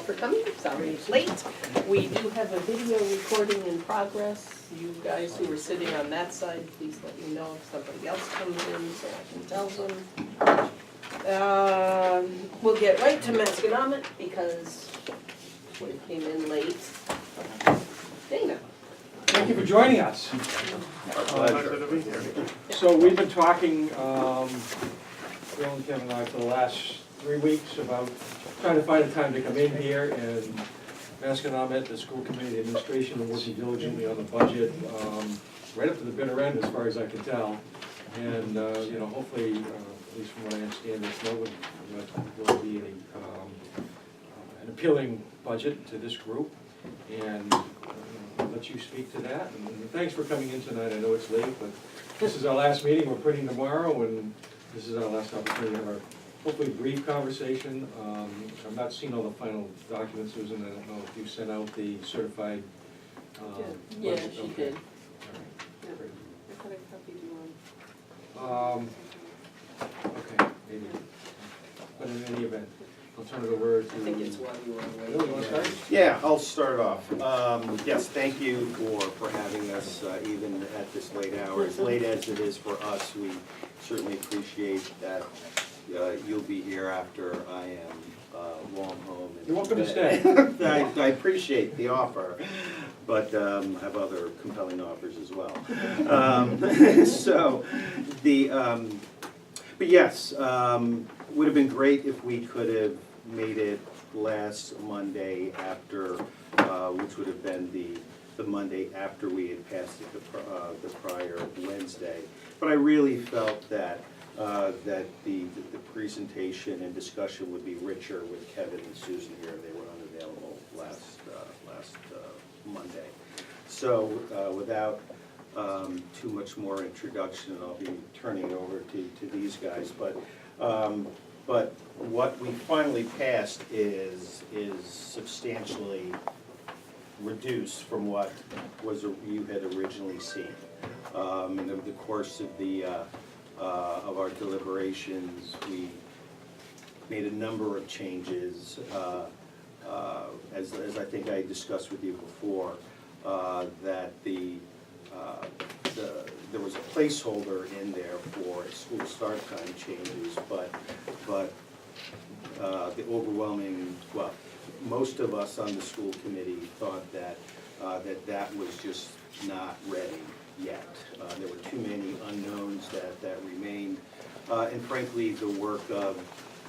for coming. Sorry it's late. We do have a video recording in progress. You guys who are sitting on that side, please let me know if somebody else comes in so I can tell them. We'll get right to Masconomet because we came in late. Dana. Thank you for joining us. So we've been talking, Bill and Kevin and I, for the last 3 weeks about trying to find a time to come in here, and Masconomet, the school committee, the administration, are working diligently on the budget, right up to the bitter end as far as I can tell. And, you know, hopefully, at least from what I understand, there will be an appealing budget to this group. And I'll let you speak to that. And thanks for coming in tonight. I know it's late, but this is our last meeting. We're printing tomorrow, and this is our last opportunity to have our hopefully brief conversation. I've not seen all the final documents, Susan. I don't know if you sent out the certified. Yeah, budget. she Okay. did. All right. Yeah. Great. I thought I copied you on. Okay, maybe. But in any event, I'll turn it over to. I think it's while you were away. Bill, you want to start? Yeah, I'll start off. Yes, thank you for having us even at this late hour. As late as it is for us, we certainly appreciate that you'll be here after I am long home. You're welcome to stay. I appreciate the offer, but have other compelling offers as well. So, but yes, would have been great if we could have made it last Monday after, which would have been the Monday after we had passed it the prior Wednesday. But I really felt that that the presentation and discussion would be richer with Kevin and Susan here. They were unavailable last Monday. So without too much more introduction, I'll be turning it over to these guys. But what we finally passed is substantially reduced from what you had originally seen. In the course of our deliberations, we made a number of changes, as I think I discussed with you before, that there was a placeholder in there for school start time changes, but the overwhelming, well, most of us on the school committee thought that that was just not ready yet. There were too many unknowns that remained, and frankly, the work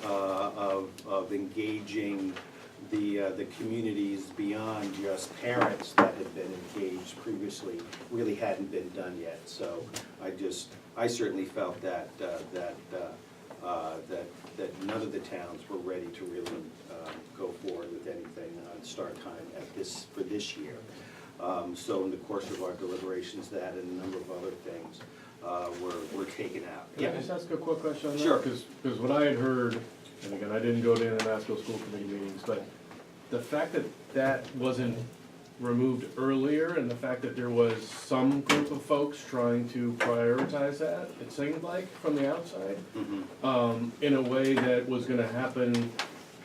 of engaging the communities beyond just parents that had been engaged previously really hadn't been done yet. So I certainly felt that none of the towns were ready to really go forward with anything on start time for this year. So in the course of our deliberations, that and a number of other things were taken out. Can I just ask a quick question on that? Sure. Because what I had heard, and again, I didn't go to any Masco school committee meetings, but the fact that wasn't removed earlier, and the fact that there was some group of folks trying to prioritize that, it seemed like, from the outside, in a way that was gonna happen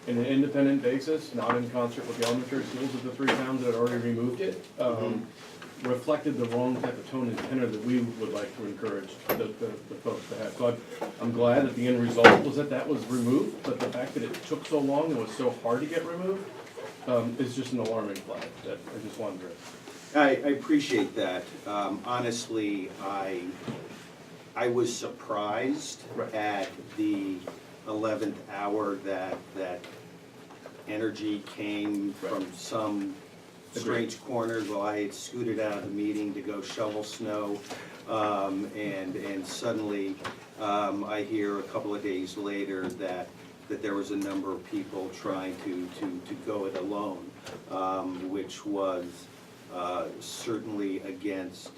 in an independent basis, not in concert with the elementary schools of the 3 towns that had already removed it, reflected the wrong type of tone and tenor that we would like to encourage the folks to have. So I'm glad that the end result was that was removed, but the fact that it took so long and was so hard to get removed is just an alarming flag that I just wanted to. I appreciate that. Honestly, I was surprised at the 11th hour that energy came from some strange corner while I had scooted out of the meeting to go shovel snow, and suddenly I hear a couple of days later that there was a number of people trying to go it alone, which was certainly against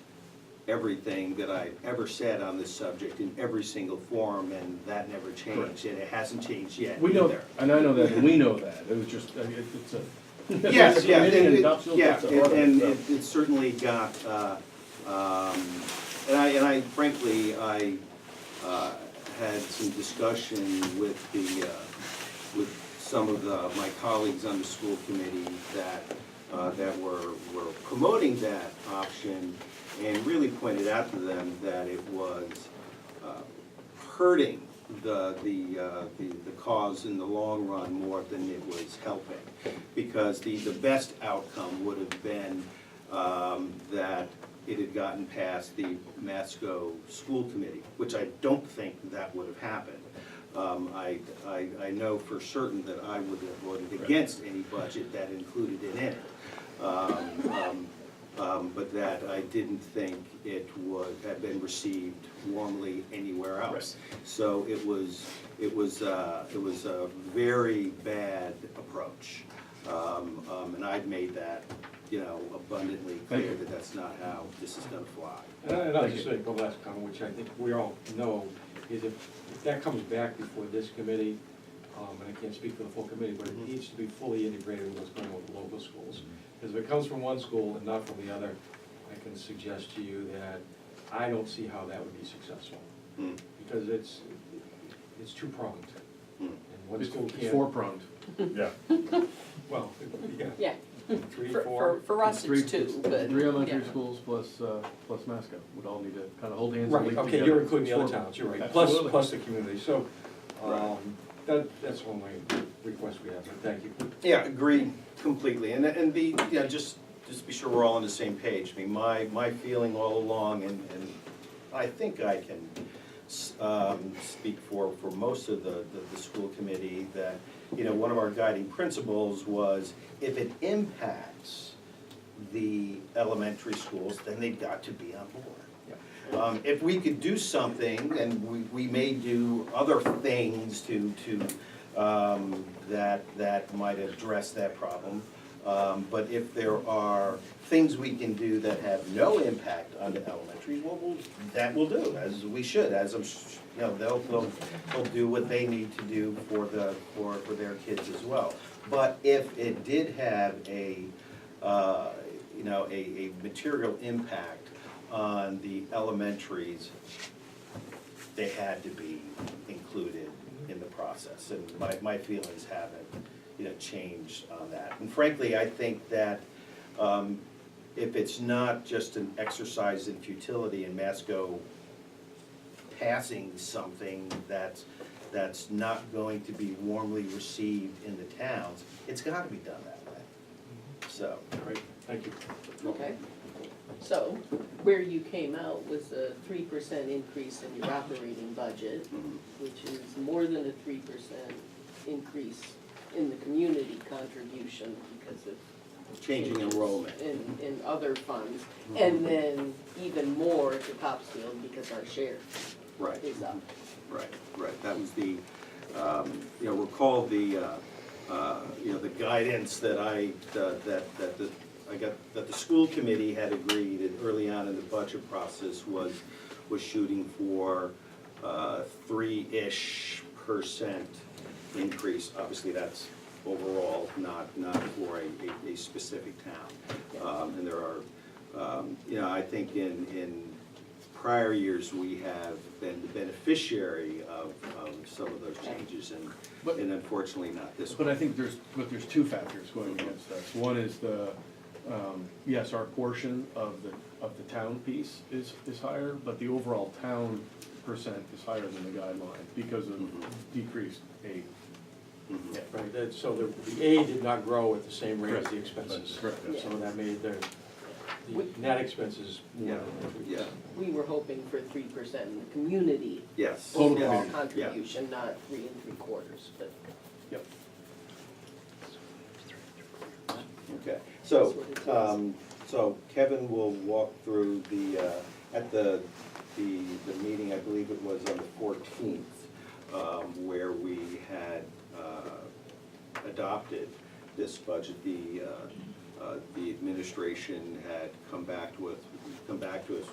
everything that I ever said on this subject in every single forum, and that never changed. Correct. And it hasn't changed yet. We know, either. and I know that, and we know that. It was just, it's a. Yes, yeah, and it certainly got, and I frankly, I had some discussion with some of my colleagues on the school committee that were promoting that option, and really pointed out to them that it was hurting the cause in the long run more than it was helping. Because the best outcome would have been that it had gotten past the Masco school committee, which I don't think that would have happened. I know for certain that I would have voted against any budget that included it in it. But that I didn't think it would have been received warmly anywhere else. So it was a very bad approach. And I've made that, abundantly clear that that's not how this is gonna fly. And I'll just make the last comment, which I think we all know, is if that comes back before this committee, and I can't speak for the full committee, but it needs to be fully integrated with what's going on with the local schools. Because if it comes from one school and not from the other, I can suggest to you that I don't see how that would be successful. Because it's two-pronged. And one school It's can't. four-pronged. Yeah. Well, yeah. Yeah, Three, four. for us it's two, but. Three elementary yeah. schools plus Masco would all need to kind of hold hands and Right, lead okay, together. you're including the other It's four- towns, you're right, Absolutely. plus the community, so, Right. that's one way request we have, but thank you. Yeah, agreed completely, and just be sure we're all on the same page. I mean, my feeling all along, and I think I can speak for most of the school committee, that, one of our guiding principles was, if it impacts the elementary schools, then they've got to be on board. If we could do something, and we may do other things to that might address that problem. But if there are things we can do that have no impact on the elementaries, that we'll do, as we should, as they'll do what they need to do for their kids as well. But if it did have a material impact on the elementaries, they had to be included in the process, and my feelings haven't, changed on that. And frankly, I think that if it's not just an exercise in futility in Masco passing something that's not going to be warmly received in the towns, it's gotta be done that way. So. Great, thank you. Okay, so where you came out was a 3% increase in your operating budget, which is more than a 3% increase in the community contribution because of Changing changes enrollment. in other funds, and then even more to Topsfield because our share Right. is up. Right, that was the, recall the guidance that that the school committee had agreed, and early on in the budget process was shooting for 3-ish% increase. Obviously, that's overall, not for a specific town. And there are, I think in prior years, we have been the beneficiary of some of those changes, and unfortunately not this one. But I think there's two factors going against us. One is yes, our portion of the town piece is higher, but the overall town percent is higher than the guideline because of decreased aid. Mhm. Right, so the aid did not grow at the same rate as the Correct. expenses. Correct. Yeah. So that made the net expenses more than 3%. Yeah. We were hoping for 3% in the community Yes. Total overall Yeah. contribution, not 3 3/4, but Yep. Okay, That's what it is. so Kevin will walk through at the meeting, I believe it was on the 14th, where we had adopted this budget. The administration had come back to us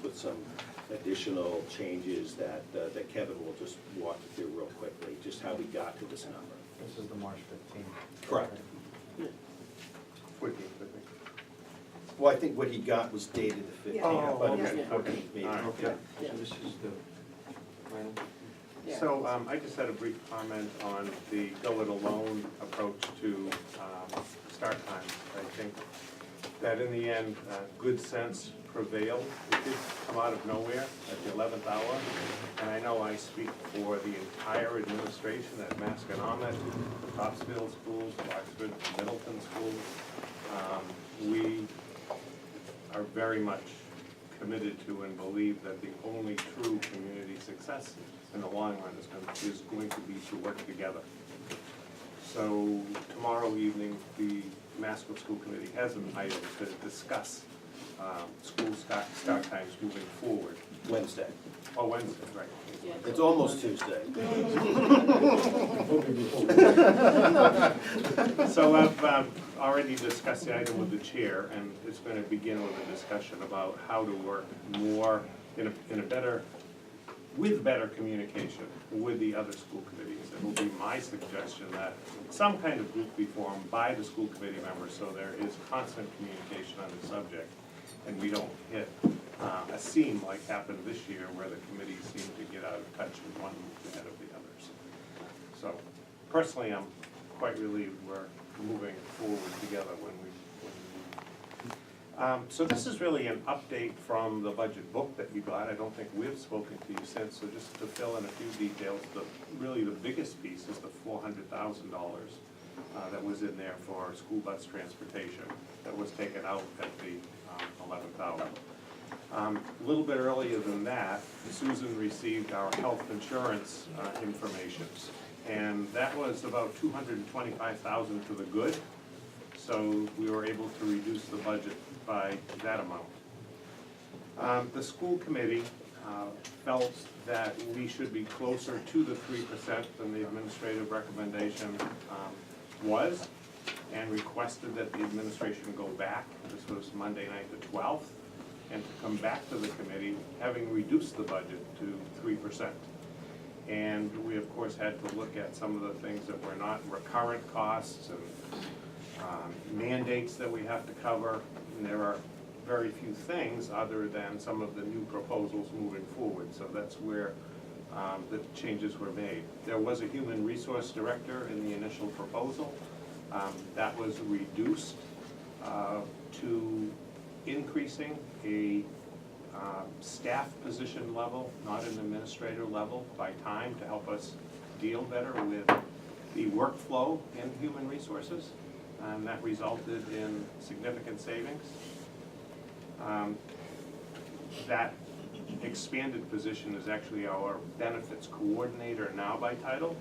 with some additional changes that Kevin will just walk you through real quickly, just how we got to this number. This is the March 15th. Correct. yeah. 14th. Well, I think what he got was dated the 15th, Oh, but it was okay. the 14th meeting. All right. Okay, Yeah. so this is the final. Yeah. So I just had a brief comment on the go it alone approach to start times. I think that in the end, good sense prevailed. It did come out of nowhere at the 11th hour. And I know I speak for the entire administration at Masconomet, Topsfield Schools, Oxford, Middleton Schools. We are very much committed to and believe that the only true community success in the long run is going to be to work together. So tomorrow evening, the Masco School Committee has an item to discuss school start times moving forward. Wednesday. Oh, Wednesday, right. Yeah. It's almost Tuesday. So I've already discussed the item with the chair, and it's going to begin with a discussion about how to work more in a better, with better communication with the other school committees. It will be my suggestion that some kind of group be formed by the school committee members so there is constant communication on the subject, and we don't hit a seam like happened this year where the committees seem to get out of touch and one moves ahead of the others. So personally, I'm quite relieved we're moving forward together when we so this is really an update from the budget book that you got. I don't think we've spoken to you since, so just to fill in a few details, really the biggest piece is the $400,000 that was in there for school bus transportation that was taken out at the 11th hour. A little bit earlier than that, Susan received our health insurance information, and that was about $225,000 to the good. So we were able to reduce the budget by that amount. The school committee felt that we should be closer to the 3% than the administrative recommendation was, and requested that the administration go back. This was Monday night the 12th, and to come back to the committee, having reduced the budget to 3%. And we, of course, had to look at some of the things that were not recurrent costs and mandates that we have to cover. And there are very few things other than some of the new proposals moving forward. So that's where the changes were made. There was a human resource director in the initial proposal. That was reduced to increasing a staff position level, not an administrator level, by time to help us deal better with the workflow in human resources. And that resulted in significant savings. That expanded position is actually our benefits coordinator now by title,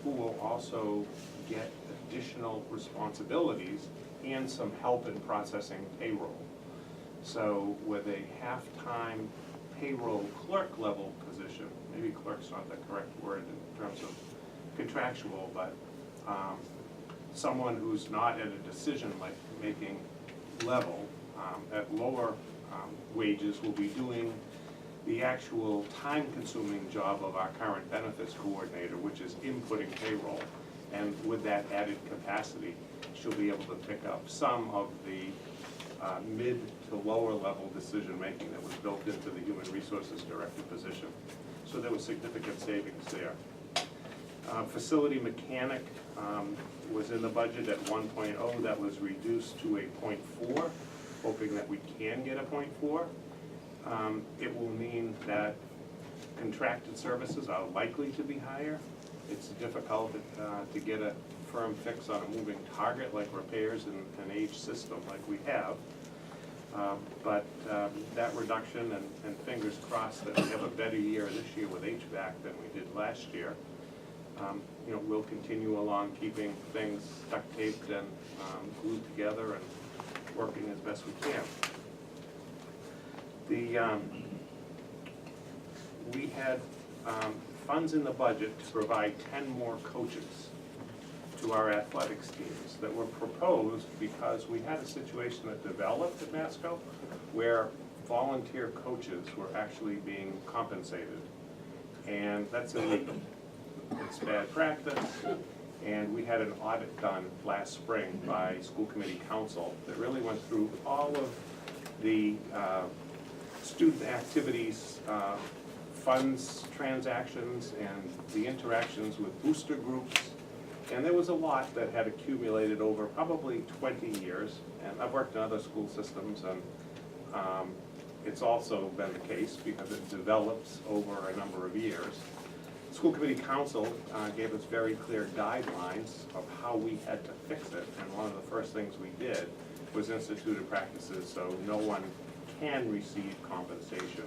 who will also get additional responsibilities and some help in processing payroll. So with a half-time payroll clerk level position, maybe clerk's not the correct word in terms of contractual, but someone who's not at a decision-making level at lower wages will be doing the actual time-consuming job of our current benefits coordinator, which is inputting payroll. And with that added capacity, she'll be able to pick up some of the mid to lower level decision-making that was built into the human resources director position. So there was significant savings there. Facility mechanic was in the budget at 1.0, that was reduced to a 0.4, hoping that we can get a 0.4. It will mean that contracted services are likely to be higher. It's difficult to get a firm fix on a moving target like repairs in an aged system like we have. But that reduction, and fingers crossed that we have a better year this year with HVAC than we did last year. We'll continue along keeping things duct taped and glued together and working as best we can. We had funds in the budget to provide 10 more coaches to our athletics teams that were proposed because we had a situation that developed at Masco where volunteer coaches were actually being compensated. And that's illegal. It's bad practice, and we had an audit done last spring by school committee council that really went through all of the student activities funds transactions and the interactions with booster groups. And there was a lot that had accumulated over probably 20 years. And I've worked in other school systems, and it's also been the case because it develops over a number of years. School Committee Council gave us very clear guidelines of how we had to fix it. And one of the first things we did was instituted practices so no one can receive compensation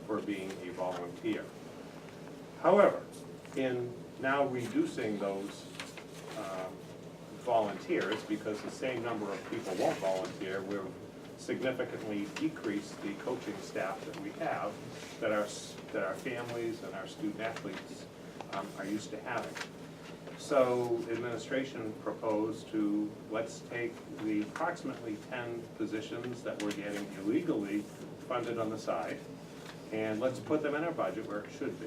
for being a volunteer. However, in now reducing those volunteers, because the same number of people won't volunteer, we've significantly decreased the coaching staff that we have, that our families and our student athletes are used to having. So administration proposed to, let's take the approximately 10 positions that we're getting illegally funded on the side, and let's put them in our budget where it should be.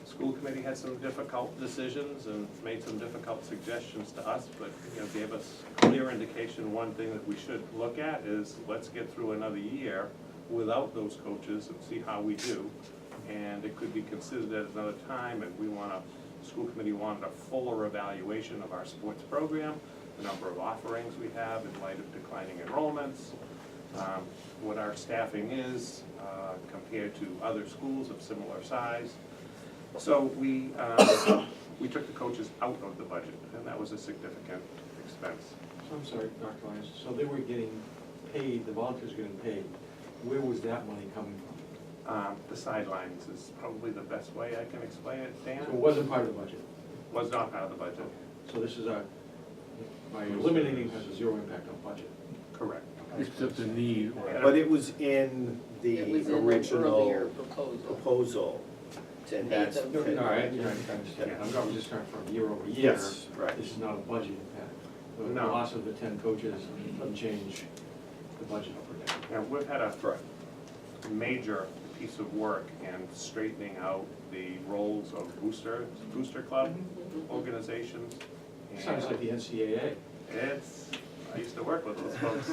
School committee had some difficult decisions and made some difficult suggestions to us, but gave us clear indication. One thing that we should look at is let's get through another year without those coaches and see how we do. And it could be considered at another time, and school committee wanted a fuller evaluation of our sports program, the number of offerings we have in light of declining enrollments, what our staffing is compared to other schools of similar size. So we took the coaches out of the budget, and that was a significant expense. So I'm sorry, Dr. Lyons, so they were getting paid, the volunteers were getting paid. Where was that money coming from? The sidelines is probably the best way I can explain it, Dan. So it wasn't part of the budget? Was not part of the budget. So this is by eliminating has a zero impact on budget? Correct. Except the need. But it was in the It was in an original earlier proposal. and that's. them- No, I understand. I'm just trying from year over year. Yes, right. This is not a budget impact. The No. loss of the 10 coaches doesn't change the budget up or down. Now, we've had a Correct. major piece of work in straightening out the roles of booster club organizations. Sounds like the NCAA. I used to work with those folks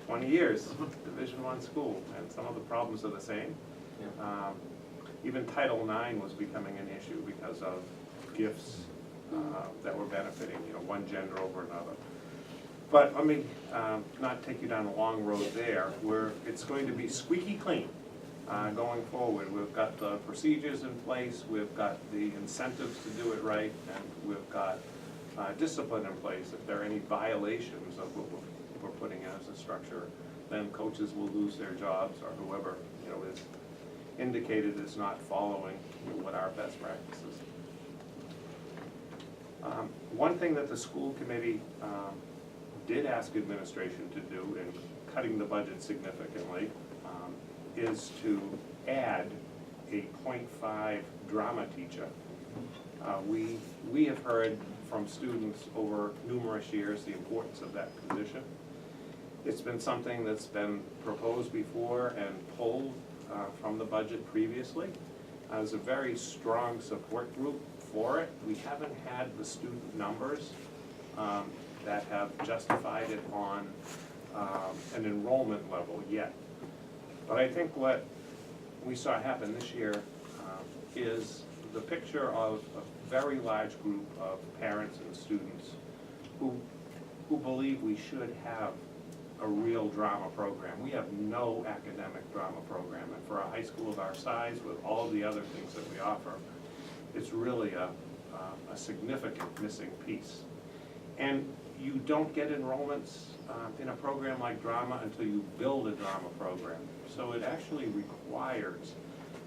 20 years, Division I school, and some of the problems are the same. Yeah. Even Title IX was becoming an issue because of gifts that were benefiting, one gender over another. But let me not take you down a long road there, where it's going to be squeaky clean going forward. We've got the procedures in place, we've got the incentives to do it right, and we've got discipline in place. If there are any violations of what we're putting in as a structure, then coaches will lose their jobs, or whoever is indicated is not following what our best practices. One thing that the school committee did ask administration to do in cutting the budget significantly is to add a .5 drama teacher. We have heard from students over numerous years the importance of that position. It's been something that's been proposed before and pulled from the budget previously. There's a very strong support group for it. We haven't had the student numbers that have justified it on an enrollment level yet. But I think what we saw happen this year is the picture of a very large group of parents and students who believe we should have a real drama program. We have no academic drama program, and for a high school of our size, with all the other things that we offer, it's really a significant missing piece. And you don't get enrollments in a program like drama until you build a drama program. So it actually requires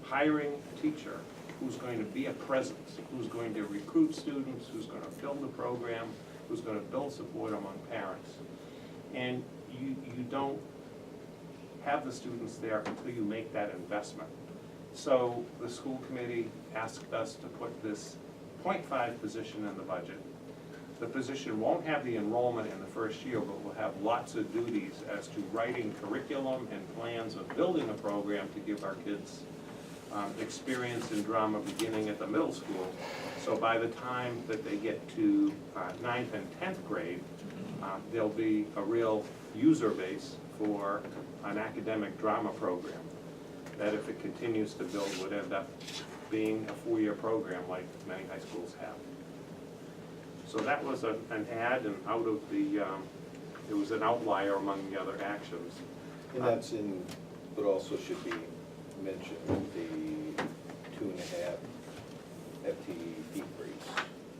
hiring a teacher who's going to be a presence, who's going to recruit students, who's going to build a program, who's going to build support among parents. And you don't have the students there until you make that investment. So the school committee asked us to put this .5 position in the budget. The position won't have the enrollment in the first year, but will have lots of duties as to writing curriculum and plans of building a program to give our kids experience in drama beginning at the middle school. So by the time that they get to 9th and 10th grade, there'll be a real user base for an academic drama program. that if it continues to build, would end up being a 4-year program like many high schools have. So that was an add, and out of the, it was an outlier among the other actions. And that's in, but also should be mentioned, the 2.5 FTE decrease.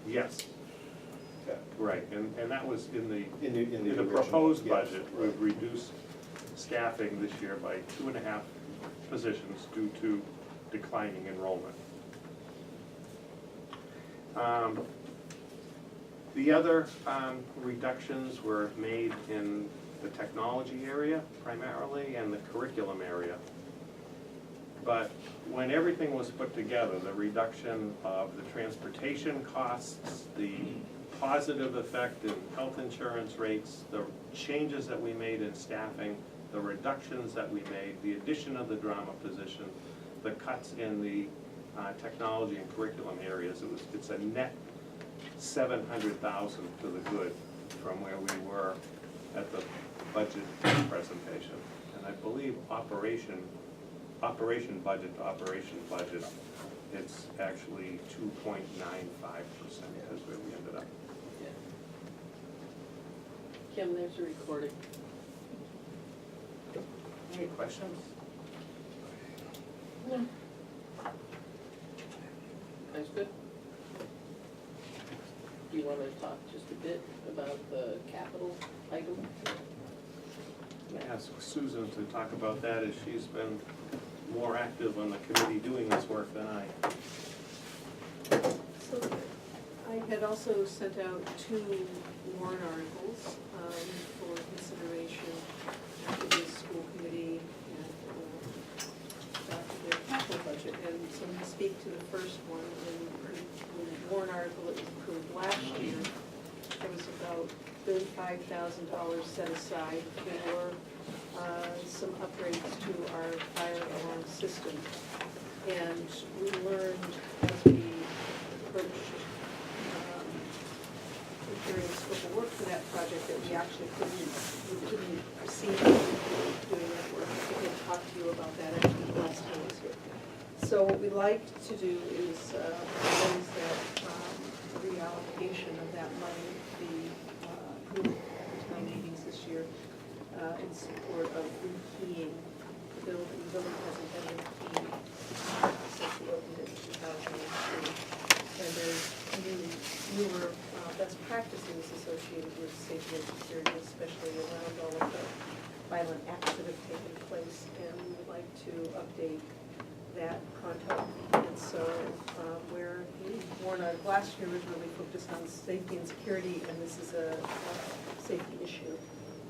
Yes, Okay. right, and that was in the In the In the original, proposed yes, budget, right. we've reduced staffing this year by 2.5 positions due to declining enrollment. The other reductions were made in the technology area primarily and the curriculum area. But when everything was put together, the reduction of the transportation costs, the positive effect in health insurance rates, the changes that we made in staffing, the reductions that we made, the addition of the drama position, the cuts in the technology and curriculum areas, it's a net $700,000 to the good from where we were at the budget presentation. And I believe operation budget to operation budget, it's actually 2.95% is where we ended up. Yeah. Kim, there's a recording. Any questions? No. That's good. Do you want to talk just a bit about the capital item? I'm gonna ask Susan to talk about that, as she's been more active on the committee doing this work than I. So I had also sent out 2 warrant articles for consideration after the school committee and after their capital budget. And so I'm going to speak to the first one. And the warrant article that was approved last year, there was about $35,000 set aside for some upgrades to our fire alarm system. And we learned as we approached preparing the scope of work for that project that we actually couldn't proceed doing that work. I did talk to you about that actually the last time I was here. So what we'd like to do is propose that reallocation of that money be approved at town meetings this year in support of rekeying the building. The building hasn't been rekeyed since we opened it in 2003. And there's newer best practices associated with safety and security, especially around all of the violent acts that have taken place. And we would like to update that pronto. And so where the warrant article last year was really focused on safety and security, and this is a safety issue,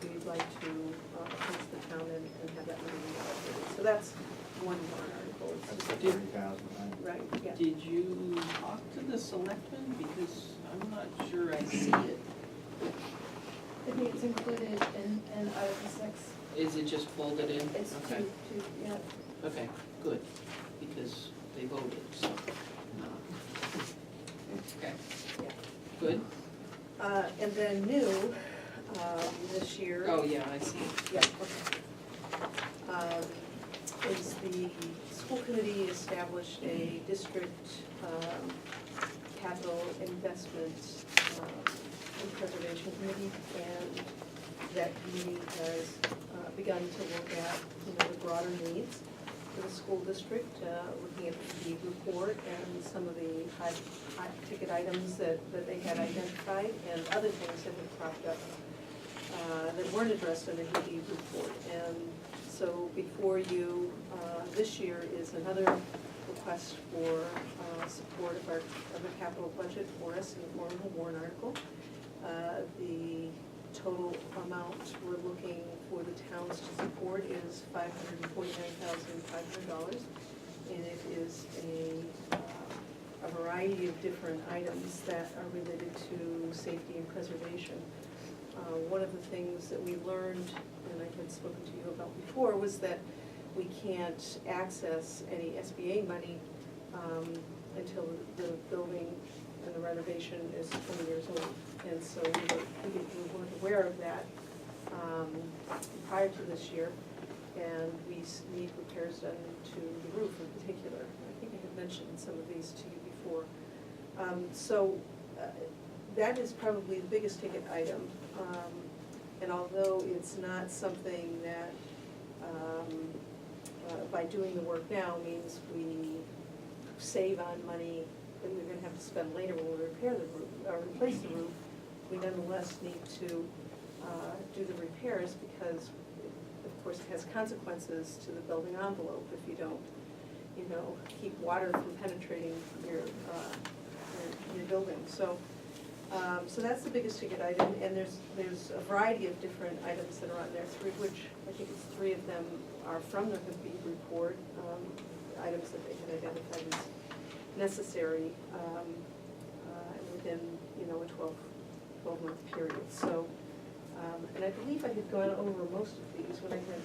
we'd like to approach the town and have that money reallocated. So that's one warrant article. It's That's Did- 30,000, right? Right, yeah. Did you talk to the selectmen? Because I'm not sure I see it. I think it's included in Article 6. Is it just folded in? It's Okay. yeah. Okay, good, because they voted, so. Okay, Yeah. good. And then new, this year. Oh, yeah, I see. Yeah, okay. Is the school committee established a district capital investment and preservation committee, and that committee has begun to look at, the broader needs for the school district, looking at the report and some of the high ticket items that they had identified, and other things that have cropped up that weren't addressed in the HED report. And so before you, this year is another request for support of the capital budget for us in the form of a warrant article. The total amount we're looking for the towns to support is $549,500, and it is a variety of different items that are related to safety and preservation. One of the things that we learned, and I had spoken to you about before, was that we can't access any SBA money until the building and the renovation is 20 years old. And so we weren't aware of that prior to this year. and we need repairs done to the roof in particular. I think I had mentioned some of these to you before. That is probably the biggest ticket item. And although it's not something that, by doing the work now means we save on money that we're gonna have to spend later when we repair the roof, or replace the roof, we nonetheless need to do the repairs because, of course, it has consequences to the building envelope if you don't, keep water from penetrating your building. So that's the biggest ticket item, and there's a variety of different items that are on there, I think it's three of them are from the HIPAA report, items that they had identified as necessary within, a 12-month period. So, and I believe I had gone over most of these when I had,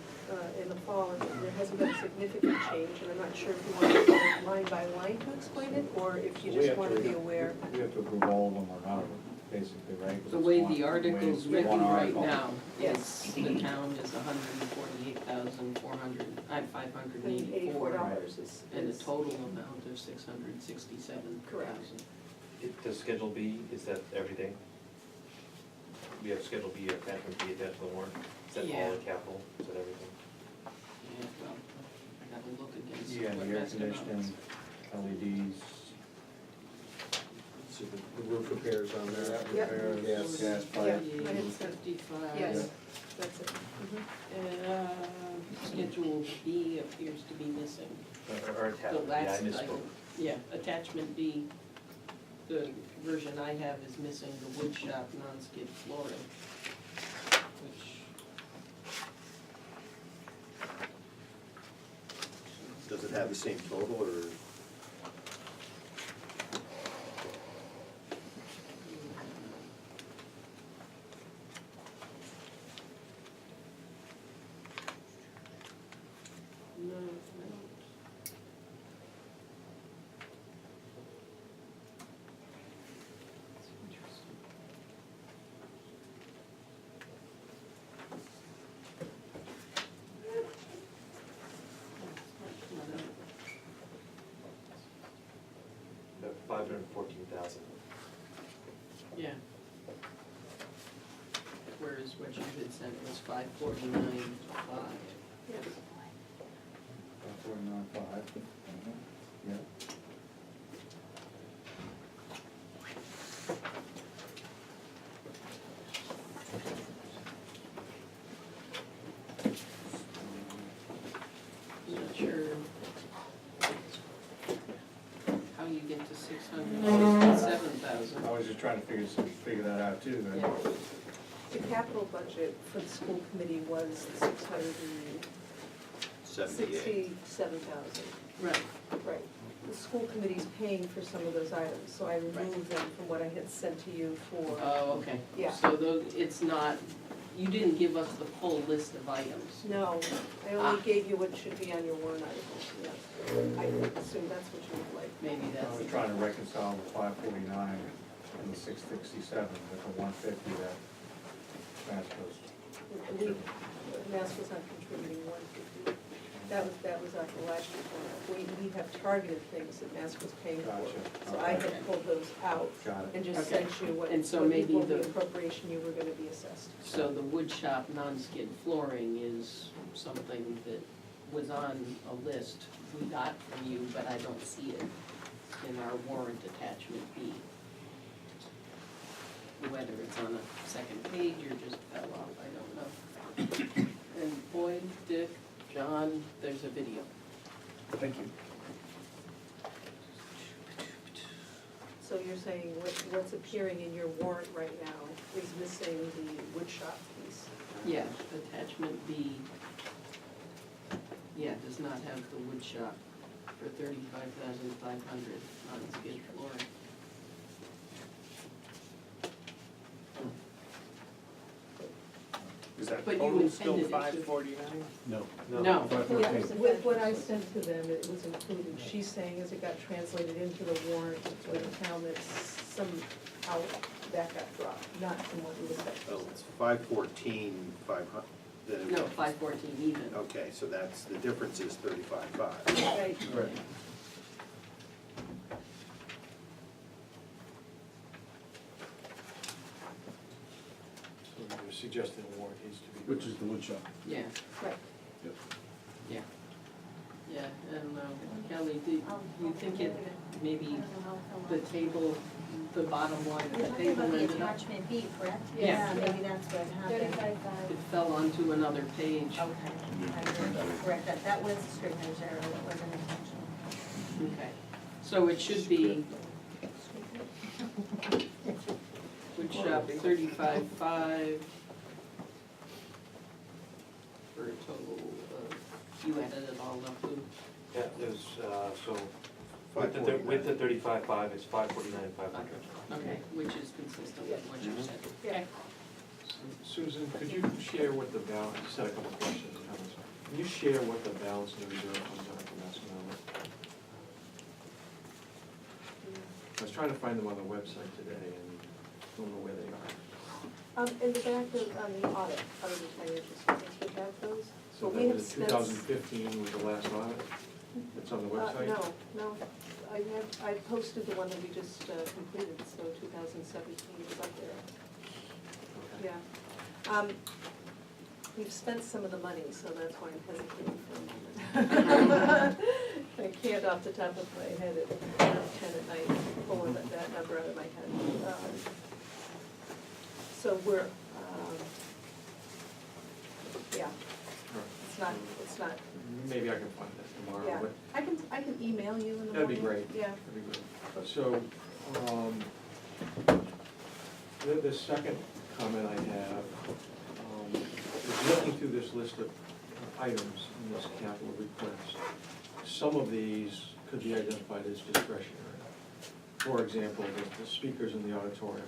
in the fall, and there hasn't been a significant change, and I'm not sure if you want to go line by line to explain it, or if you We just have want to to- be aware. We have to approve all of them or none of them, basically, right? The way the article's One written right article. now, Yes. it's, the town is $148,484, is. and a total amount of $667,000. Correct. Does Schedule B, is that everything? We have Schedule B, attachment B attached to the warrant? Is that all the capital? Is that everything? Yeah, well, I gotta look against Yeah, what the air Masconomet conditioning, LEDs, So the roof repairs on there. Yep. gas Yeah, pipe. I had said- 55. Yes, that's it. Schedule B appears to be missing. Or The attachment, yeah, I last misspoke. item, yeah, attachment B, the version I have is missing the wood shop non-skid flooring, which. Does it have the same total, or? No, I don't. That's interesting. The 514,000. Yeah. Whereas what you had sent was 549.5. Yes. 49.5. Yeah. I'm not sure how you get to 667,000. I was just trying to figure that out too, Yeah. right? The capital budget for the school committee was $667,000. Right. Right. The school committee's paying for some of those items, so I removed them from what I had sent to you for. Oh, okay. Yeah. So it's not, you didn't give us the full list of items. No, I only gave you what should be on your warrant articles, yes. I assume that's what you would like. Maybe I that's. was trying to reconcile the 549 and the 667 with the 150 that Masco's. I believe Mass was not contributing 150. That was after last year's warrant. We have targeted things that Mass was paying for. Gotcha. So I Okay. had pulled those out Got it. and just Okay. sent you what And so what maybe equal the the- appropriation you were gonna be assessed. So the wood shop non-skid flooring is something that was on a list we got from you, but I don't see it in our warrant attachment B. Whether it's on a second page or just fell off, I don't know. And Boyd, Dick, John, there's a video. Thank you. So you're saying what's appearing in your warrant right now is missing the wood shop piece? Yeah, attachment B, yeah, does not have the wood shop for 35,500 non-skid flooring. Is that But you total still intended it to- 549? No. No. 514. With what I sent to them, it was included. She's saying as it got translated into the warrant for the town, that somehow that got dropped, not from what we discussed. Oh, it's 514, 500, No, 514 even. Okay, so that's, the difference is 35.5. Right. Right. So you're suggesting a warrant needs to be. Which is the wood shop. Yeah, Right. Yep. yeah. Yeah, I don't know. Kelly, do you think it, maybe the table, the bottom line of You're the talking table about the ended up, attachment B, correct? Yeah. Maybe that's what happened. 35.5. it fell onto another page. Okay, I heard, correct, that was a scrivener's error, it wasn't intentional. Okay, so it should be, wood shop 35.5 for a total of, you added it all up, Lou? Yeah, there's, so, $549. with the 35.5, it's 549,500. Okay, which is consistent with what you said. Yeah. Susan, could you share what the balance, you said a couple of questions, comments. Can you share what the balance in the reserve comes out for Masconomet? I was trying to find them on the website today and don't know where they are. In the back of, on the audit, out of the financial statements, we have those. So But we that have was spent- 2015 was the last audit? It's on the website? No, I posted the one that we just completed, so 2017 is up there. Okay. Yeah. We've spent some of the money, so that's why I'm hesitating for a moment. I can't off the top of my head at 10 at night pull that number out of my head. So we're, yeah, it's not, Maybe I can find that tomorrow, yeah. but I can email you in the morning. that'd be great. Yeah. That'd be great. So, the second comment I have, is looking through this list of items in this capital request. Some of these could be identified as discretionary. For example, the speakers in the auditorium,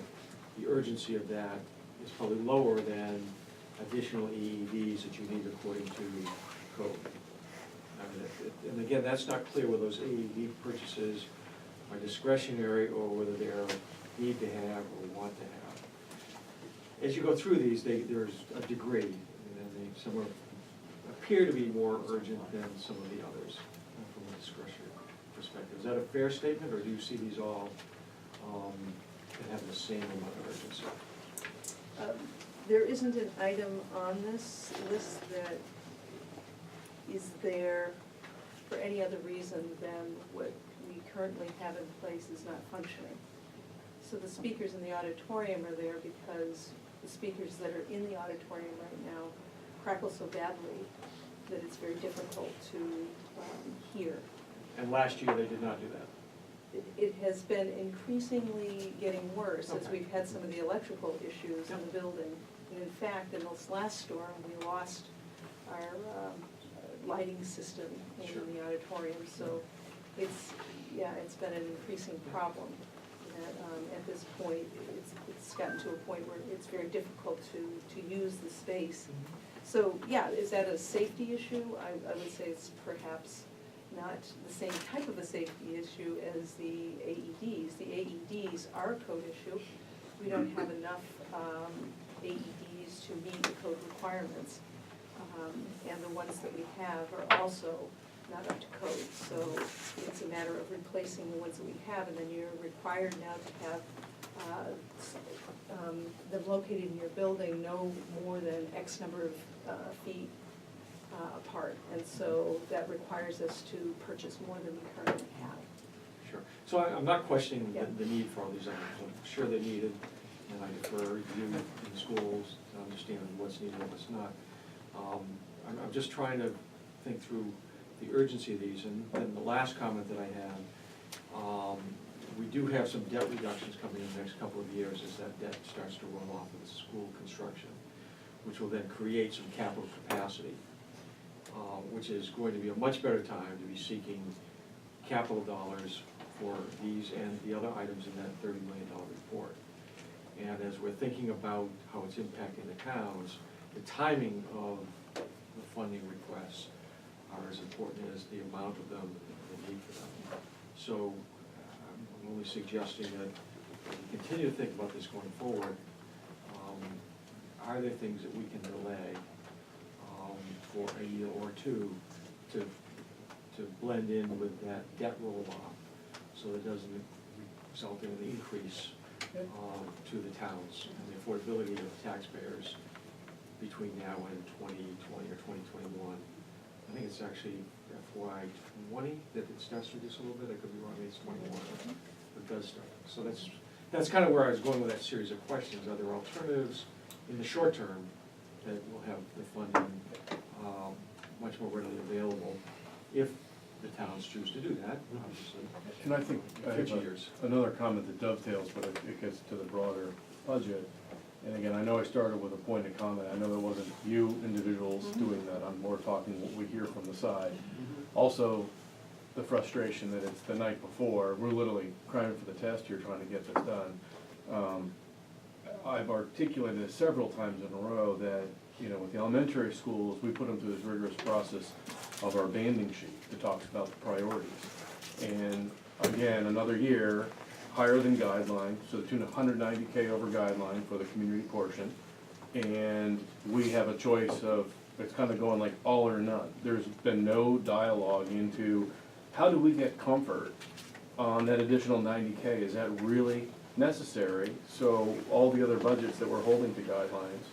the urgency of that is probably lower than additional AEDs that you need according to code. I mean, and again, that's not clear whether those AED purchases are discretionary or whether they're need to have or want to have. As you go through these, there's a degree, and some appear to be more urgent than some of the others from a discretionary perspective. Is that a fair statement, or do you see these all that have the same amount of urgency? There isn't an item on this list that is there for any other reason than what we currently have in place is not functioning. So the speakers in the auditorium are there because the speakers that are in the auditorium right now crackle so badly that it's very difficult to hear. And last year, they did not do that. It has been increasingly getting worse as Okay. we've had some of the electrical issues in the building. And in fact, in this last storm, we lost our lighting system in Sure. the auditorium. So it's been an increasing problem. That at this point, it's gotten to a point where it's very difficult to use the space. So, yeah, is that a safety issue? I would say it's perhaps not the same type of a safety issue as the AEDs. The AEDs are a code issue. We don't have enough AEDs to meet the code requirements. And the ones that we have are also not up to code. So it's a matter of replacing the ones that we have, and then you're required now to have them located in your building no more than X number of feet apart. And so that requires us to purchase more than we currently have. Sure. So I'm not questioning Yeah. the need for all these items. I'm sure they're needed, and I defer you in schools to understand what's needed and what's not. I'm just trying to think through the urgency of these, and then the last comment that I have, we do have some debt reductions coming in the next couple of years as that debt starts to roll off of the school construction, which will then create some capital capacity, which is going to be a much better time to be seeking capital dollars for these and the other items in that $30 million report. And as we're thinking about how it's impacting the towns, the timing of the funding requests are as important as the amount of them and the need for them. So I'm only suggesting that we continue to think about this going forward. Are there things that we can delay for a year or two to blend in with that debt roll-off, so it doesn't result in an increase to the towns and the affordability of taxpayers between now and 2020 or 2021. I think it's actually FY '20 that it starts to reduce a little bit, I could be wrong, maybe it's '21, but it does start. So that's kind of where I was going with that series of questions. Are there alternatives in the short term that will have the funding much more readily available if the towns choose to do that, obviously, And I think I in have future years? another comment that dovetails, but it gets to the broader budget. And again, I know I started with a pointed comment, I know it wasn't you individuals doing that, I'm more talking what we hear from the side. Also, the frustration that it's the night before, we're literally crying for the test here trying to get this done. I've articulated it several times in a row that, you know, with the elementary schools, we put them through this rigorous process of our banding sheet that talks about the priorities. And again, another year, higher than guideline, so the tune of 190K over guideline for the community portion. And we have a choice of, it's kind of going like all or none. There's been no dialogue into how do we get comfort on that additional 90K? Is that really necessary? So all the other budgets that we're holding to guidelines,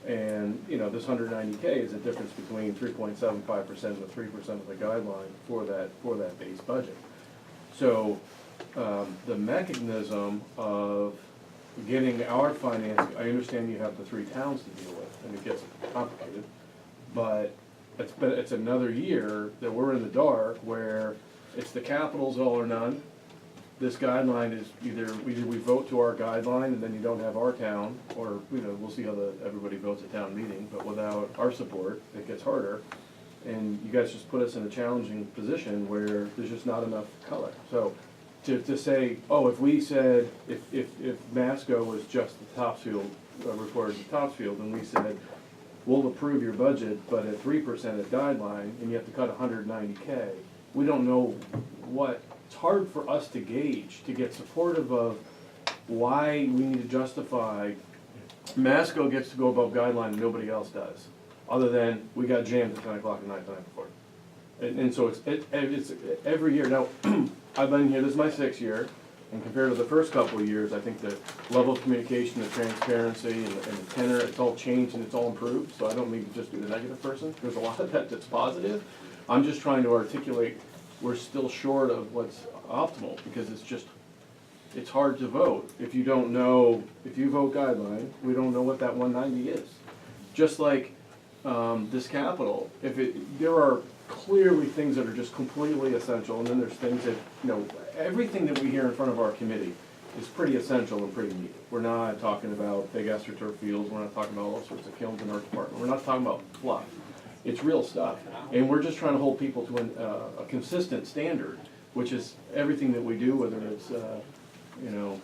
and, you know, this 190K is a difference between 3.75% and the 3% of the guideline for that base budget. So, the mechanism of getting our finance, I understand you have the 3 towns to deal with, and it gets complicated, but it's another year that we're in the dark where it's the capitals all or none. This guideline is either we vote to our guideline and then you don't have our town, or, you know, we'll see how everybody votes at town meeting, but without our support, it gets harder. And you guys just put us in a challenging position where there's just not enough color. So to say, oh, if we said, if Masco was just the Topsfield, reported to Topsfield, and we said, we'll approve your budget, but at 3% at guideline, and you have to cut 190K, we don't know what. It's hard for us to gauge, to get supportive of why we need to justify Masco gets to go above guideline and nobody else does, other than we got jammed at 10 o'clock at night the night before. And so it's every year. Now, I've been here, this is my 6th year, and compared to the first couple of years, I think the level of communication, the transparency, and the tenor, it's all changed and it's all improved, so I don't mean to just be the negative person. There's a lot of that that's positive. I'm just trying to articulate we're still short of what's optimal, because it's hard to vote. If you don't know, if you vote guideline, we don't know what that 190 is. Just like this capital, there are clearly things that are just completely essential, and then there's things that, you know, everything that we hear in front of our committee is pretty essential and pretty neat. We're not talking about big AstroTurf fields, we're not talking about all sorts of kilns in our department, we're not talking about fluff. It's real stuff, and we're just trying to hold people to a consistent standard, which is everything that we do, whether it's, you know,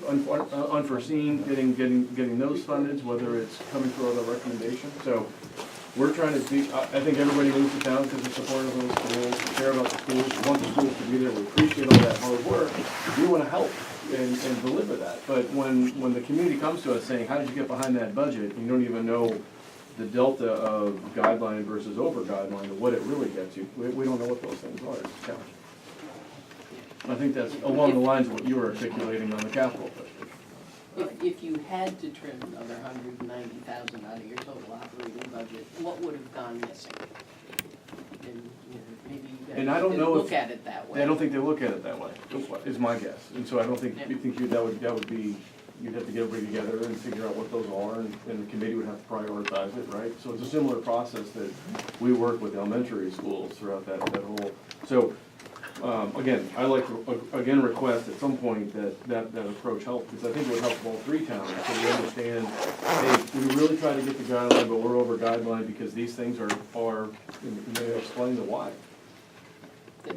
unforeseen, getting those funded, whether it's coming through other recommendations. So we're trying to be, I think everybody moves to town because they're supportive of those schools, we care about the schools, we want the schools to be there, we appreciate all that hard work. We want to help and deliver that. But when the community comes to us saying, how did you get behind that budget, you don't even know the delta of guideline versus over guideline and what it really gets you. We don't know what those things are, it's a challenge. I think that's along the lines of what you were articulating on the capital budget. If you had to trim another 190,000 out of your total operating budget, what would have gone missing? And, you know, maybe you And I guys don't didn't know look at it that way. I don't think they look at it that way, is my guess. And so I don't think, that would be, you'd have to get everybody together and figure out what those are, and the committee would have to prioritize it, right? So it's a similar process that we work with elementary schools throughout that whole, so, again, I like to, again, request at some point that approach help, because I think it would help all 3 towns, so we understand, hey, we really try to get the guideline, but we're over guideline because these things are, and they explain the why. That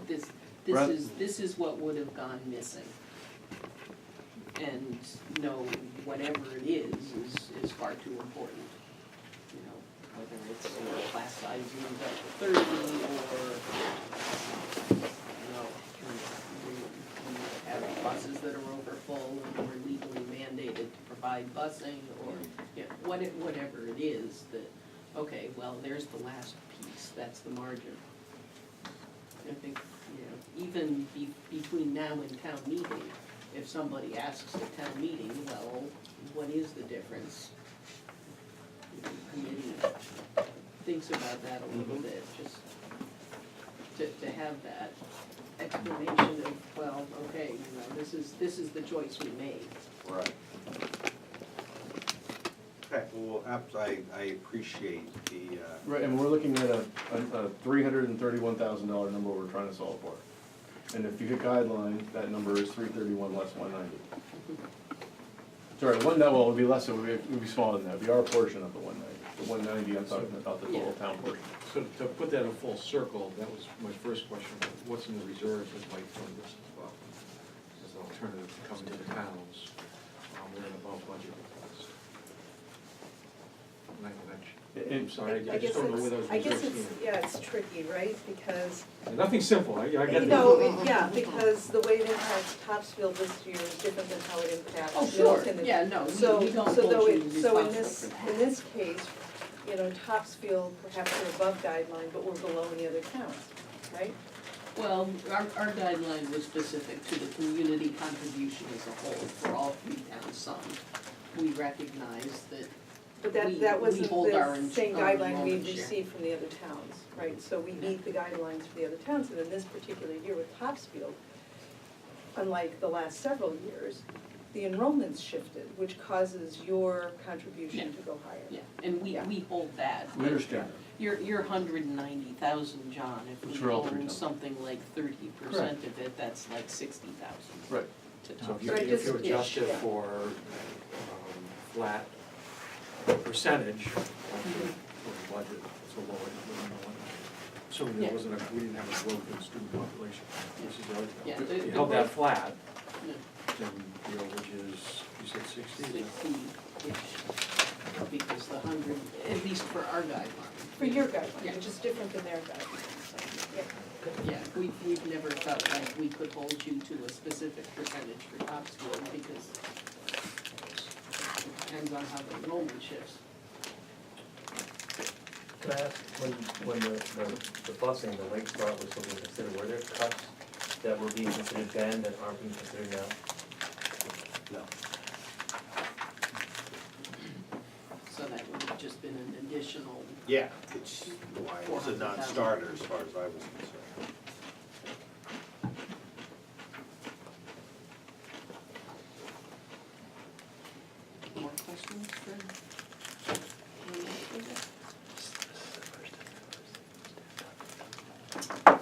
Right. this is what would have gone missing. And, you know, whatever it is far too important. You know, whether it's, you know, class size moves up to 30, or, you know, we have buses that are overfull and we're legally mandated to provide busing, or, you know, whatever it is, that, okay, well, there's the last piece, that's the margin. I think, even between now and town meeting, if somebody asks at town meeting, well, what is the difference? The committee thinks about that a little bit, just to have that explanation of, well, okay, this is the choice we made. Right. Okay, well, I appreciate the, Right, and we're looking at a $331,000 number we're trying to solve for. And if you hit guideline, that number is 331 less 190. Sorry, well, it would be less, it would be smaller than that, it'd be our portion of the 190. The 190, I'm talking about the total town portion. So to put that in full circle, that was my first question, what's in the reserves that might fund this as well? As an alternative to coming to the towns, with an above budget request. I'm sorry, I just don't know where those I guess reserves it's, stand. yeah, it's tricky, right, because, Nothing simple, I get that. yeah, because the way it impacts Topsfield this year is different than how it impacts Oh, sure, Middleton. yeah, no, So, we don't so hold though you it, so in responsible for that. in this case, Topsfield, perhaps we're above guideline, but we're below any other towns, right? Well, our guideline was specific to the community contribution as a whole for all three towns summed. We recognize that But we that wasn't hold our the same our guideline we enrollment share. received from the other towns, right? So we meet the guidelines for the other towns, and in this particular year with Topsfield, unlike the last several years, the enrollments shifted, which causes your contribution to go higher. Yeah, and we hold that. We understand. Your 190,000, John, if It's we for all three own towns. something like 30% of it, that's like 60,000. Right. To So if you, Right, if you just- adjust it yeah. for, flat percentage of the budget, it's a lower number. Assuming Yeah. there wasn't we didn't have a growth in student population, which is the other thing. Yeah, If the you held that growth- flat, Yeah. then, which is, you said 60? 60-ish, because the 100, at least for our guideline. For your guideline, Yeah. which is different than their guideline, so, yeah. Yeah, we've never felt like we could hold you to a specific percentage for Topsfield because it depends on how the enrollment shifts. Can I ask, when the busing, the late start was something considered, were there cuts that were being considered then that aren't being considered now? no. So that would have just been an additional, Yeah, it's why it was a non-starter as far as I was concerned. more questions for? I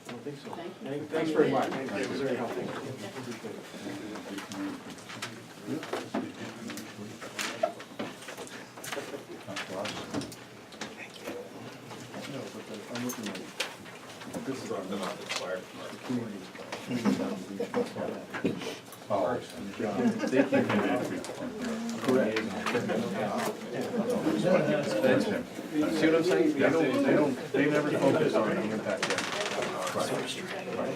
don't think so. Thank you. Thanks very much, it was very helpful. No, but I'm looking at, this is our, they keep correct. See what I'm saying? They never focus on the impact yet.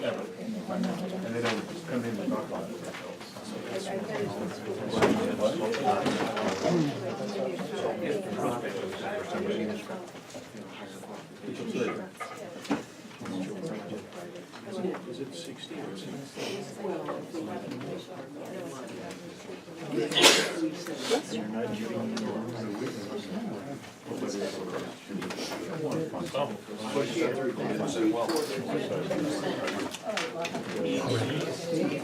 Ever. And they don't come in and talk about it Is it 60 or 60?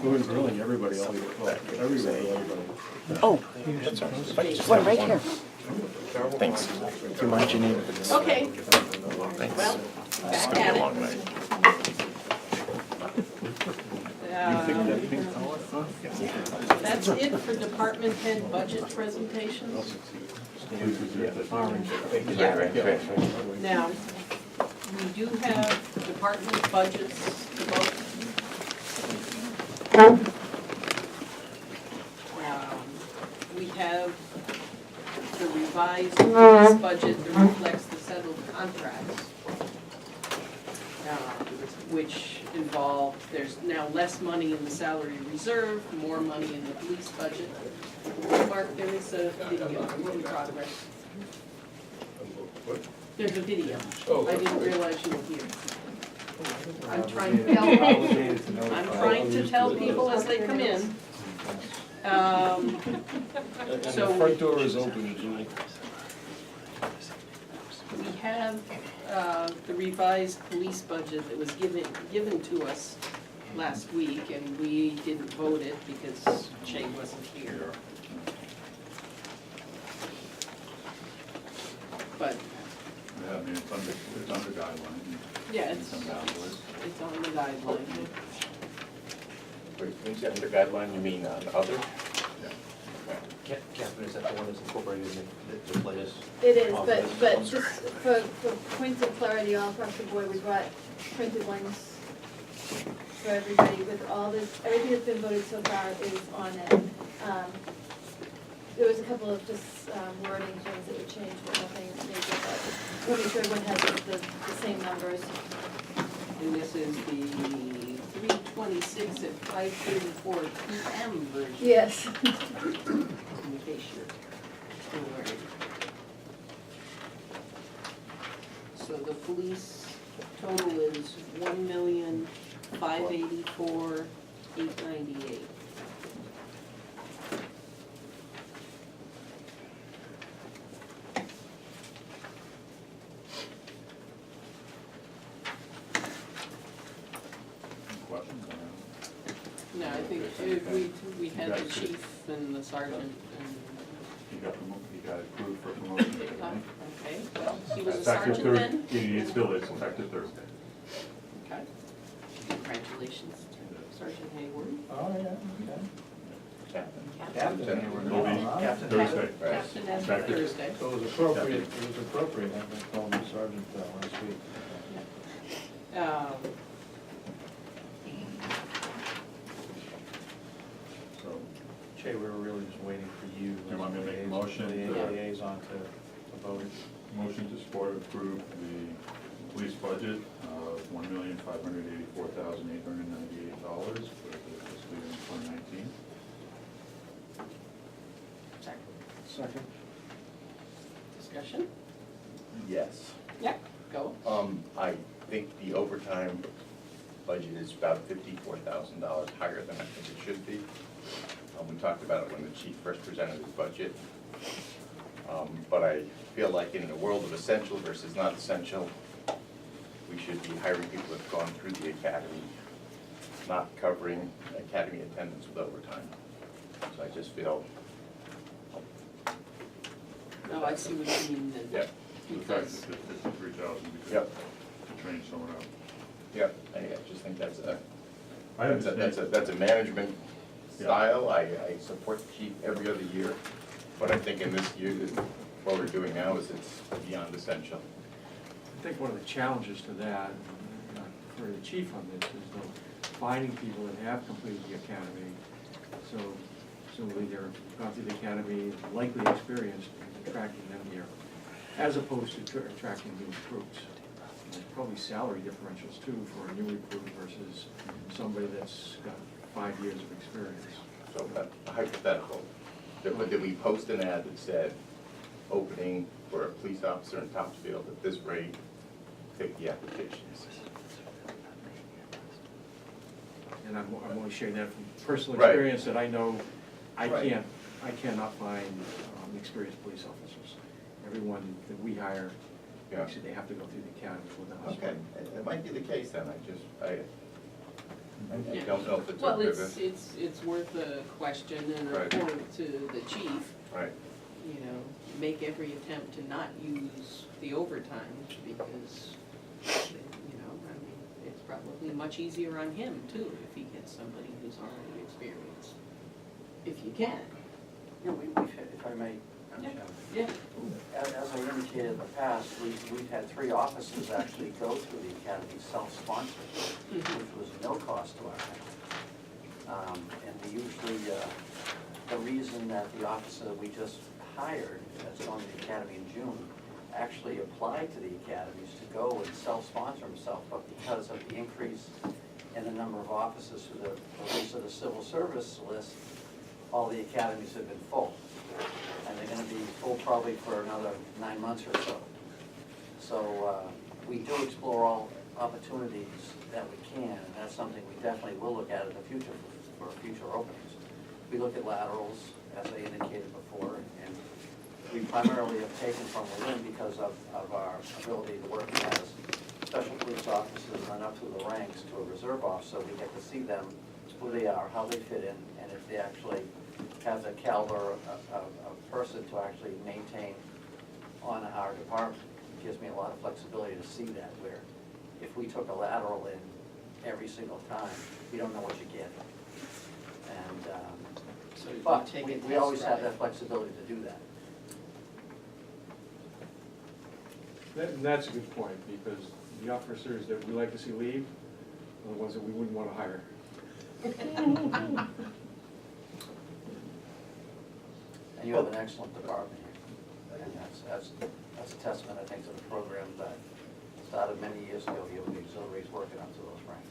We're grilling everybody all year, well, everybody. Oh, that's all right. One right here. Thanks. Do you mind, Janine? Okay, Thanks. well, It's back gonna be at a it. long night. That's it for department head budget presentations. Now, we do have department budgets to vote. We have the revised police budget that reflects the settled contracts. which involved, there's now less money in the salary reserve, more money in the police budget. Mark, there is a video in progress. There's a video. I didn't realize you were here. I'm trying to tell, I'm trying to tell people as they come in. So The front door is open, Julie. we have the revised police budget that was given to us last week, and we didn't vote it because Shay wasn't here. But, Yeah, I mean, it's under guideline. yeah, it's on the guideline. Wait, when you say under guideline, you mean on other? Catherine, is that the one that's incorporated in the latest? It is, but just for points of clarity all across the board, we brought printed ones for everybody with all this, everything that's been voted so far is on it. There was a couple of just wording things that would change, but nothing major, but we'll make sure everyone has the same numbers. And this is the 3/26 at 5:34 PM version. Yes. In case you're worried. So the police total is 1,584,898. Questions on No, I think we had the chief and the sergeant and, that? He got approved for promotion today. okay, well, he was a Effective sergeant then? It still is, effective Thursday. Okay. Congratulations, Sergeant Hayward. Oh, yeah, okay. Captain. It'll be Thursday. Captain as of Effective. Thursday. So it was appropriate, having called him sergeant last week. So, Jay, we were really just waiting for you. You want me to make a motion The to- liaison to vote. motion to support approve the police budget of $1,584,898 for the fiscal year 2019. Second. Discussion? Yes. Yeah, go. I think the overtime budget is about $54,000 higher than I think it should be. We talked about it when the chief first presented his budget. But I feel like in the world of essential versus not essential, we should be hiring people that have gone through the academy, not covering academy attendance with overtime. So I just feel, No, I see what you mean then. yep, The fact Because, that it's 53,000 because yep, to train someone up. yep. I just think that's a, I understand. that's a management style. I support the chief every other year, but I think in this year, what we're doing now is it's beyond essential. I think one of the challenges to that, for the chief on this, is finding people that have completed the academy. So, presumably they're gone through the academy, likely experienced, and attracting them here, as opposed to attracting new recruits. There's probably salary differentials too for a new recruit versus somebody that's got 5 years of experience. So a hypothetical, did we post an ad that said opening for a police officer in Topsfield at this rate, take the applications? And I'm only sharing that from personal Right. experience that I know I Right. cannot find experienced police officers. Everyone that we hire, Yeah. actually, they have to go through the academy with us. Okay, it might be the case then, I Yeah. don't know if it's a well, pivot. it's worth a question and a Right. report to the chief. Right, You know, make every attempt to not use the overtime because, you know, I mean, it's probably much easier on him too if he gets somebody who's already experienced. If you can. Yeah, we've had, if I may, Madam Chairman. Yeah. As I indicated in the past, we've had 3 officers actually go through the academy self-sponsored, which was no cost to our town. And we usually, the reason that the officer that we just hired, that's going to the academy in June, actually applied to the academies to go and self-sponsor himself, but because of the increase in the number of offices for the release of the civil service list, all the academies have been full. And they're gonna be full probably for another 9 months or so. So we do explore all opportunities that we can, and that's something we definitely will look at in the future for future openings. We look at laterals, as I indicated before, and we primarily have taken from within because of our ability to work as special police officers and up through the ranks to a reserve officer. We get to see them, who they are, how they fit in, and if they actually have the caliber of person to actually maintain on our department. It gives me a lot of flexibility to see that, where if we took a lateral in every single time, you don't know what you get. And, So you but take a we test always have drive. that flexibility to do that. And that's a good point, because the officers that we like to see leave are the ones that we wouldn't want to hire. And you have an excellent department here. And that's a testament, I think, to the program that started many years ago here with the auxiliaries working up to those ranks.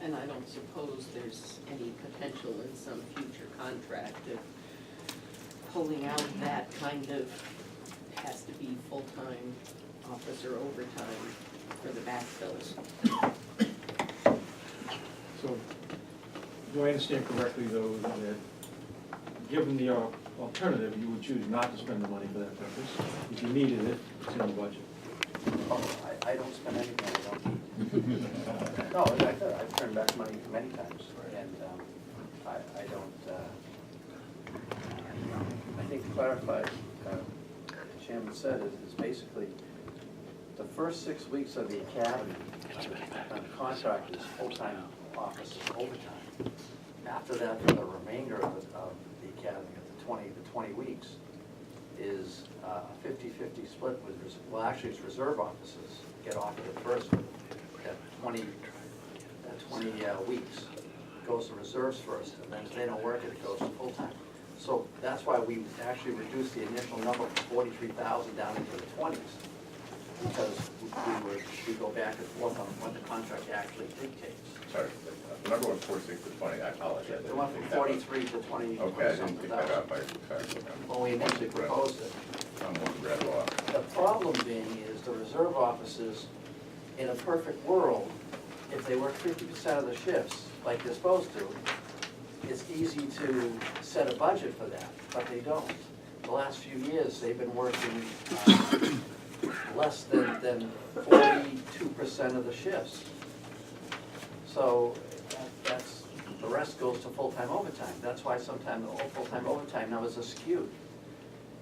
And I don't suppose there's any potential in some future contract of pulling out that kind of, has to be full-time officer overtime for the backfills. So, do I understand correctly, though, that given the alternative, you would choose not to spend the money for that purpose? If you needed it, it's in the budget. Oh, I don't spend anything I don't need. No, I've turned back money many times, and I don't, I think to clarify, the chairman said is basically, the first 6 weeks of the academy, the contract is full-time office overtime. After that, for the remainder of the academy, of the 20 weeks, is a 50-50 split with, well, actually, it's reserve officers get offered at first for that 20 weeks. Goes to reserves first, and then if they don't work it, goes to full-time. So that's why we actually reduced the initial number from 43,000 down into the 20s. Because we go back and forth on what the contract actually dictates. Sorry, the number was 46 to 20, I apologize. It went from 43 to 20. Okay, I didn't pick that up, sorry. When we initially proposed it. Someone read off. The problem being is the reserve officers, in a perfect world, if they work 50% of the shifts like they're supposed to, it's easy to set a budget for that, but they don't. The last few years, they've been working less than 42% of the shifts. So that's, the rest goes to full-time overtime. That's why sometimes the full-time overtime numbers are skewed.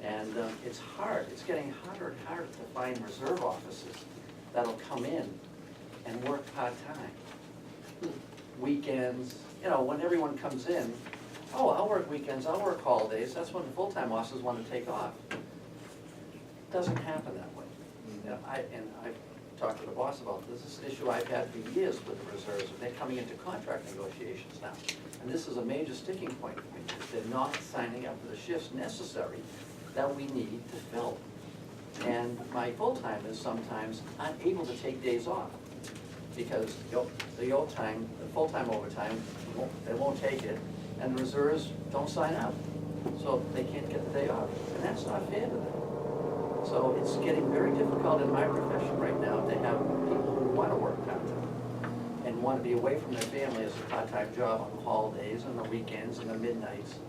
And it's hard, it's getting harder and harder to find reserve officers that'll come in and work part-time. Weekends, you know, when everyone comes in, oh, I'll work weekends, I'll work holidays, that's when the full-time officers want to take off. Doesn't happen that way. You know, I've talked to the boss about this. This is an issue I've had for years with the reserves, and they're coming into contract negotiations now. And this is a major sticking point for me, is they're not signing up for the shifts necessary that we need to fill. And my full-timers sometimes aren't able to take days off, because the overtime, the full-time overtime, they won't take it, and the reserves don't sign up. So they can't get the day off, and that's not fair to them. So it's getting very difficult in my profession right now to have people who want to work part-time and want to be away from their family as a part-time job on the holidays and the weekends and the midnights.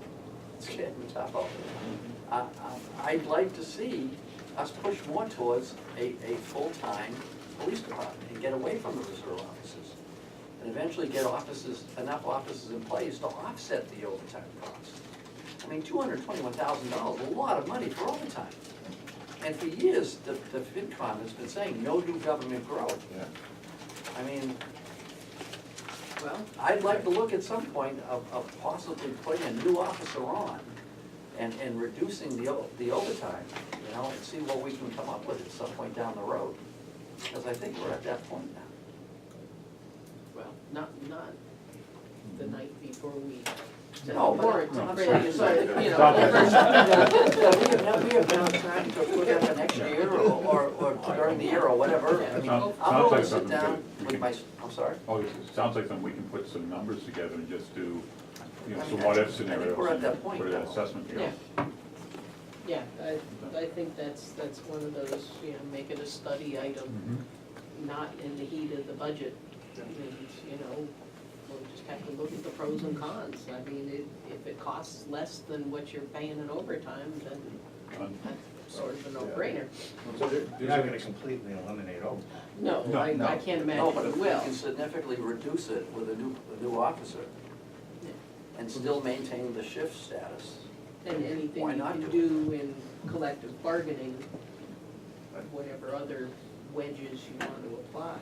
It's getting tough out there. I'd like to see us push more towards a full-time police department and get away from the reserve officers. And eventually get offices, enough offices in place to offset the overtime costs. I mean, $221,000, a lot of money for overtime. And for years, the FinCom has been saying, no new government growth. Yeah. I mean, Well, I'd like to look at some point of possibly putting a new officer on and reducing the overtime, you know, and see what we can come up with at some point down the road. Because I think we're at that point now. well, not the night before we No, but warrant I'm to saying, create, so, you know, Stop over that. something that we have been on track to put in for next year or during the year or whatever. I mean, Sounds I'm like willing to sit something down we with can- my, I'm sorry? Oh, it sounds like something we can put some numbers together and just do, you know, I some mean, what-if I think scenarios. we're at and that point Put an now. assessment together. Yeah, I think that's one of those, you know, make it a study item, Mhm. not in the heat of the budget. And, you know, we'll just have to look at the pros and cons. I mean, if it costs less than what you're paying in overtime, then that's sort of a no-brainer. So You're not gonna completely eliminate overtime. No, No, I no. can't No, imagine but it if we will. can significantly reduce it with a new officer Yeah. and still maintain the shift status. And anything Why you not can do do in collective bargaining, whatever other wedges you want to apply.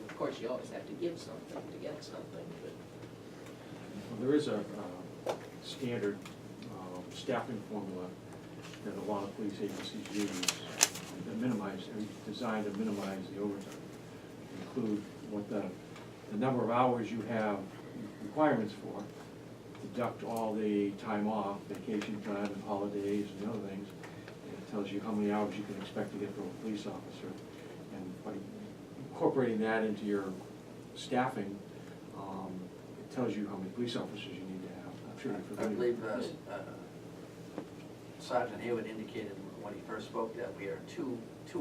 Of course, you always have to give something to get something, but. Well, there is a standard staffing formula that a lot of police agencies use that designed to minimize the overtime. Include what the number of hours you have requirements for, deduct all the time off, vacation time and holidays and the other things. And it tells you how many hours you can expect to get from a police officer. And by incorporating that into your staffing, it tells you how many police officers you need to have. I'm sure you're I familiar. believe Sergeant Hayward indicated when he first spoke that we are two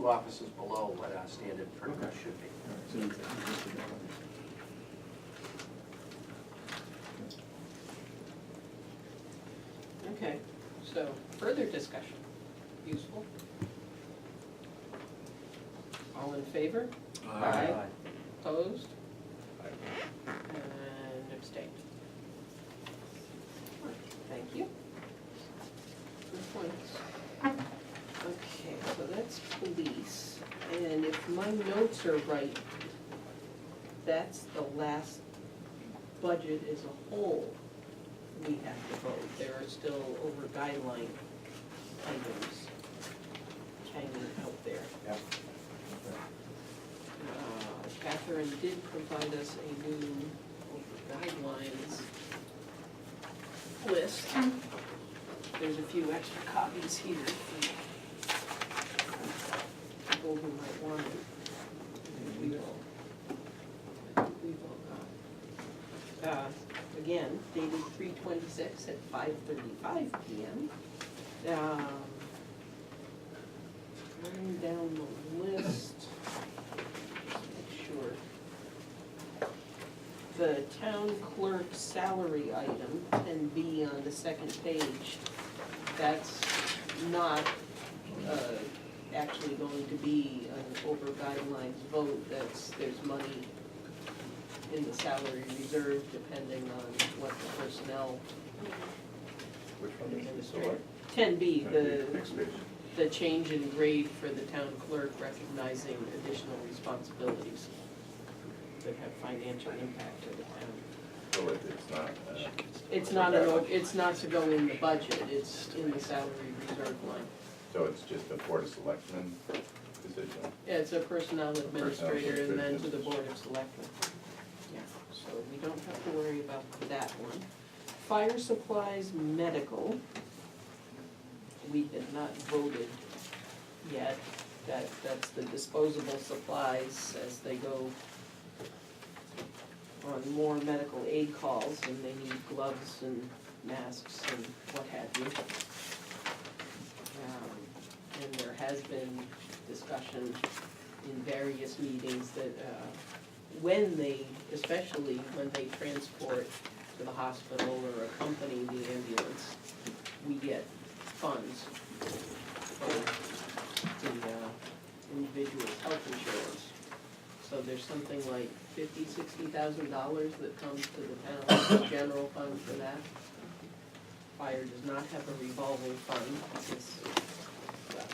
officers below what our standard pretty much should be. All right, so you listed that one. Okay, so further discussion, useful? All in favor? Opposed? And abstained. Thank you. Good points. Okay, so that's police, and if my notes are right, that's the last budget as a whole we have to vote. There are still over guideline items hanging out there. Yep. Catherine did provide us a new over guidelines list. There's a few extra copies here for people who might want it. We've all got. Again, dated 3/26 at 5:35 PM. Running down the list, just make sure. The town clerk salary item, 10B on the second page, that's not actually going to be an over guidelines vote. There's money in the salary reserve depending on what the personnel Which one is administrator. 10B, Next page. the change in grade for the town clerk recognizing additional responsibilities that have financial impact to the town. So it's not, It's not to go in the budget, it's in the salary reserve line. so it's just the Board of Selectmen decision? Yeah, it's a personnel administrator and then to the administrator. board of selectmen. Yeah, so we don't have to worry about that one. Fire supplies, medical, we had not voted yet. That's the disposable supplies as they go on more medical aid calls and they need gloves and masks and what have you. And there has been discussion in various meetings that especially when they transport to the hospital or accompany the ambulance, we get funds for the individual's health insurance. So there's something like $50,000-$60,000 that comes to the town's general fund for that. Fire does not have a revolving fund because, well,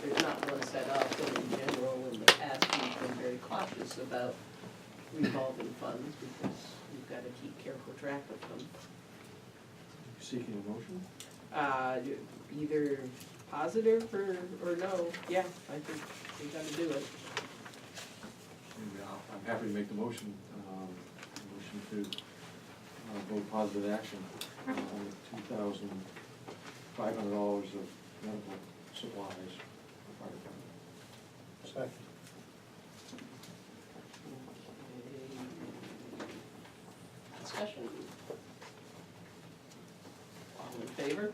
there's not one set up, and in general, in the past, we've been very cautious about revolving funds because you've got to keep careful track of them. Seeking a motion? Either positive or no, yeah, I think we gotta do it. I'm happy to make the motion, to vote positive action on $2,500 of medical supplies for fire department. Second. Discussion. All in favor?